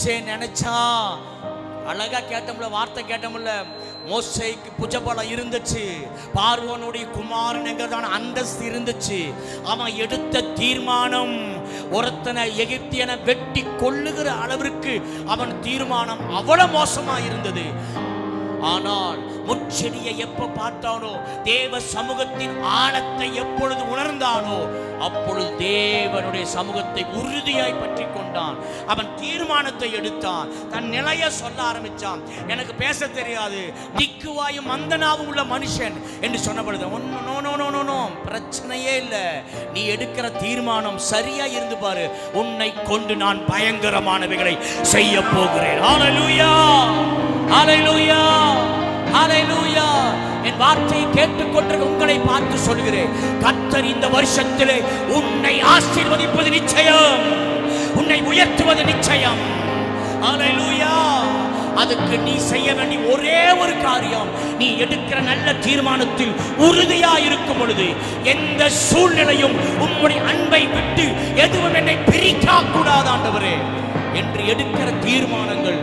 மோசே நினைச்சான், அழகா கேட்டோம்ல, வார்த்தை கேட்டோம்ல, மோசேக்கு புஜபலம் இருந்துச்சு, பார்வோனுடைய குமாரனுங்கிறதான அந்தஸ்து இருந்துச்சு. அவன் எடுத்த தீர்மானம் ஒருத்தனை எகிப்தியனை வெட்டி கொள்ளுகிற அளவிற்கு அவன் தீர்மானம் அவ்வளவு மோசமா இருந்தது. ஆனால் முச்செடியை எப்ப பார்த்தானோ, தேவ சமூகத்தின் ஆழத்தை எப்பொழுது உணர்ந்தானோ, அப்பொழுது தேவனுடைய சமூகத்தை உறுதியாய் பற்றி கொண்டான். அவன் தீர்மானத்தை எடுத்தான், தன் நிலைய சொல்ல ஆரம்பிச்சான். எனக்கு பேச தெரியாது, திக்குவாயும் மந்தனாவும் உள்ள மனுஷன் என்று சொன்னபொழுது, நோ, பிரச்சனையே இல்லை, நீ எடுக்கிற தீர்மானம் சரியா இருந்து பாரு, உன்னை கொண்டு நான் பயங்கரமானவைகளை செய்ய போகிறேன். ஹல்லேலூயா, ஹல்லேலூயா, ஹல்லேலூயா. என் வார்த்தையை கேட்டுக்கொண்டிருக்க உங்களை பார்த்து சொல்கிறேன், கர்த்தர் இந்த வருஷத்திலே உன்னை ஆசீர்வதிப்பது நிச்சயம், உன்னை உயர்த்துவது நிச்சயம். ஹல்லேலூயா. அதுக்கு நீ செய்ய வேண்டிய ஒரே ஒரு காரியம், நீ எடுக்கிற நல்ல தீர்மானத்தில் உறுதியா இருக்கும் பொழுது, எந்த சூழ்நிலையும் உம்முடைய அன்பை விட்டு எதுவும் என்னை பிரிக்க கூடாது ஆண்டவரே என்று எடுக்கிற தீர்மானங்கள்